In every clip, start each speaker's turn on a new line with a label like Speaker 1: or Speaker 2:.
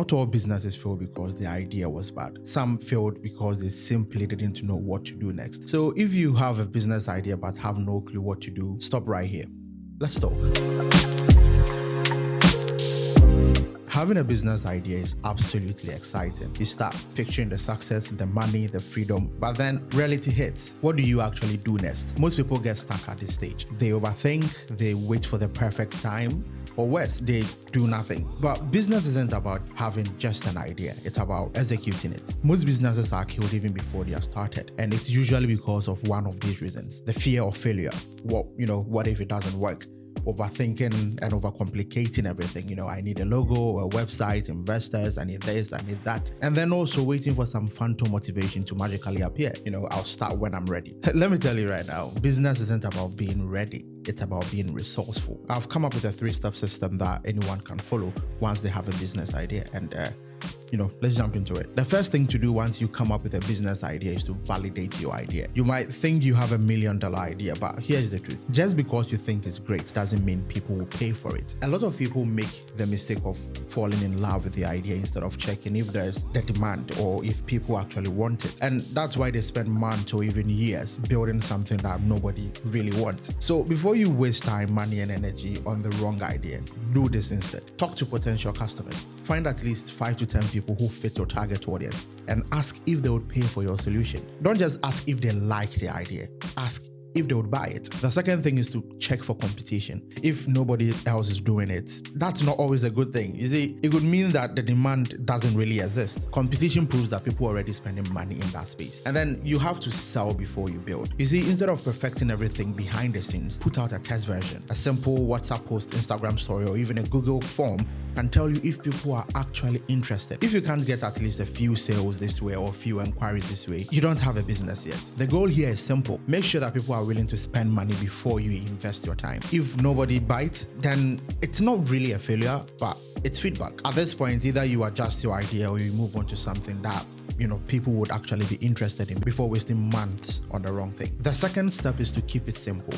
Speaker 1: Not all businesses fail because the idea was bad. Some failed because they simply didn't know what to do next. So if you have a business idea but have no clue what to do, stop right here. Let's talk. Having a business idea is absolutely exciting. You start picturing the success, the money, the freedom, but then reality hits. What do you actually do next? Most people get stuck at this stage. They overthink, they wait for the perfect time, or worse, they do nothing. But business isn't about having just an idea, it's about executing it. Most businesses are killed even before they are started, and it's usually because of one of these reasons: the fear of failure. What if it doesn't work? Overthinking and overcomplicating everything. I need a logo, a website, investors, I need this, I need that. And then also waiting for some phantom motivation to magically appear. I'll start when I'm ready. Let me tell you right now, business isn't about being ready. It's about being resourceful. I've come up with a 3-step system that anyone can follow once they have a business idea. And let's jump into it. The first thing to do once you come up with a business idea is to validate your idea. You might think you have $1 million idea, but here's the truth. Just because you think it's great doesn't mean people will pay for it. A lot of people make the mistake of falling in love with the idea instead of checking if there's the demand or if people actually want it. And that's why they spend months or even years building something that nobody really wants. So before you waste time, money, and energy on the wrong idea, do this instead. Talk to potential customers. Find at least 5 to 10 people who fit your target audience and ask if they would pay for your solution. Don't just ask if they like the idea. Ask if they would buy it. The second thing is to check for competition. If nobody else is doing it, that's not always a good thing. You see, it could mean that the demand doesn't really exist. Competition proves that people are already spending money in that space. And then you have to sell before you build. You see, instead of perfecting everything behind the scenes, put out a test version. A simple WhatsApp post, Instagram story, or even a Google form can tell you if people are actually interested. If you can't get at least a few sales this way or a few inquiries this way, you don't have a business yet. The goal here is simple. Make sure that people are willing to spend money before you invest your time. If nobody bites, then it's not really a failure, but it's feedback. At this point, either you adjust your idea or you move on to something that people would actually be interested in before wasting months on the wrong thing. The second step is to keep it simple.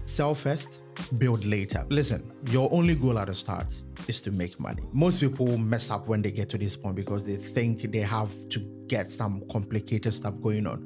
Speaker 1: Sell first, build later. Listen, your only goal at the start is to make money. Most people mess up when they get to this point because they think they have to get some complicated stuff going on.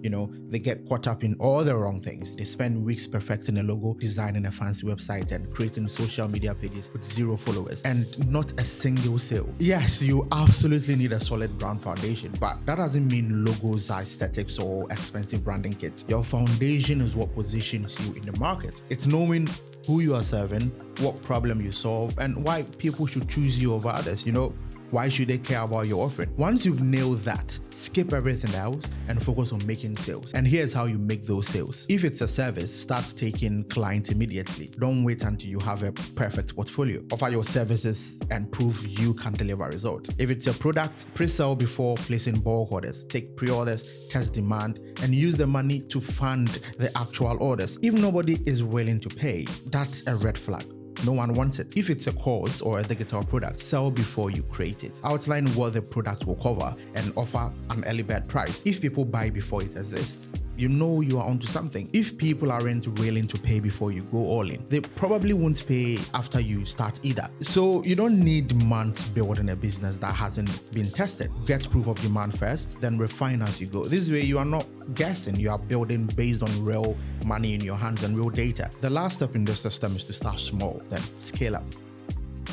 Speaker 1: They get caught up in all the wrong things. They spend weeks perfecting a logo, designing a fancy website, and creating social media pages with 0 followers and not a single sale. Yes, you absolutely need a solid brand foundation, but that doesn't mean logos are aesthetics or expensive branding kits. Your foundation is what positions you in the market. It's knowing who you are serving, what problem you solve, and why people should choose you over others. Why should they care about your offering? Once you've nailed that, skip everything else and focus on making sales. And here's how you make those sales. If it's a service, start taking clients immediately. Don't wait until you have a perfect portfolio. Offer your services and prove you can deliver results. If it's a product, pre-sell before placing bulk orders. Take pre-orders, test demand, and use the money to fund the actual orders. If nobody is willing to pay, that's a red flag. No one wants it. If it's a course or a digital product, sell before you create it. Outline what the product will cover and offer an early bird price. If people buy before it exists, you are onto something. If people aren't willing to pay before you go all in, they probably won't pay after you start either. So you don't need months building a business that hasn't been tested. Get proof of demand first, then refine as you go. This way you are not guessing, you are building based on real money in your hands and real data. The last step in this system is to start small, then scale up.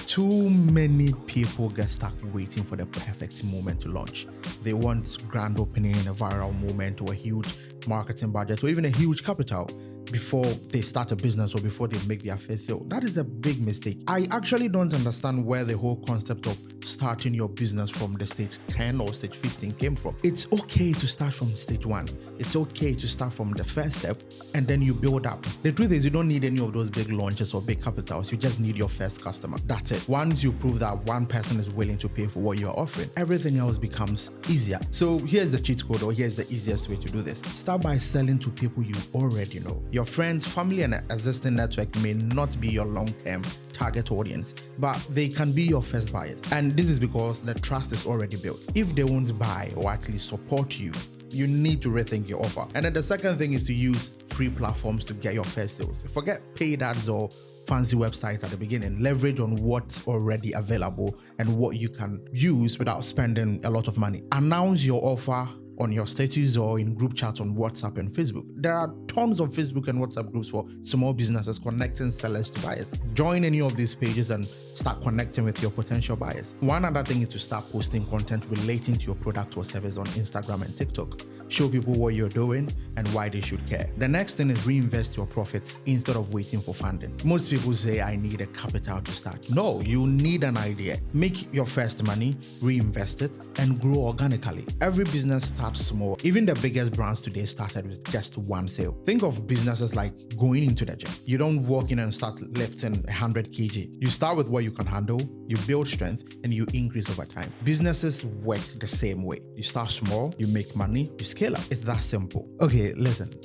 Speaker 1: Too many people get stuck waiting for the perfect moment to launch. They want grand opening, a viral moment, or a huge marketing budget, or even a huge capital before they start a business or before they make their first sale. That is a big mistake. I actually don't understand where the whole concept of starting your business from the stage 10 or stage 15 came from. It's okay to start from stage 1. It's okay to start from the first step and then you build up. The truth is you don't need any of those big launches or big capitals. You just need your first customer. That's it. Once you prove that one person is willing to pay for what you're offering, everything else becomes easier. So here's the cheat code, or here's the easiest way to do this. Start by selling to people you already know. Your friends, family, and existing network may not be your long-term target audience, but they can be your first buyers. And this is because the trust is already built. If they won't buy or at least support you, you need to rethink your offer. And then the second thing is to use free platforms to get your first sales. Forget paid ads or fancy websites at the beginning. Leverage on what's already available and what you can use without spending a lot of money. Announce your offer on your status or in group chats on WhatsApp and Facebook. There are tons of Facebook and WhatsApp groups for small businesses connecting sellers to buyers. Join any of these pages and start connecting with your potential buyers. One other thing is to start posting content relating to your product or service on Instagram and TikTok. Show people what you're doing and why they should care. The next thing is reinvest your profits instead of waiting for funding. Most people say, I need a capital to start. No, you need an idea. Make your first money, reinvest it, and grow organically. Every business starts small. Even the biggest brands today started with just one sale. Think of businesses like going into the gym. You don't walk in and start lifting 100 kg. You start with what you can handle, you build strength, and you increase over time. Businesses work the same way. You start small, you make money, you scale up. It's that simple. Okay, listen.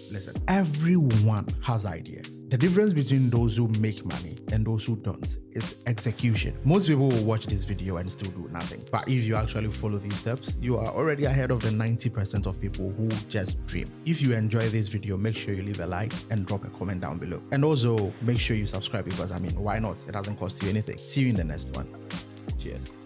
Speaker 1: Everyone has ideas. The difference between those who make money and those who don't is execution. Most people will watch this video and still do nothing. But if you actually follow these steps, you are already ahead of the 90% of people who just dream. If you enjoy this video, make sure you leave a like and drop a comment down below. And also make sure you subscribe because why not? It doesn't cost you anything. See you in the next one. Cheers.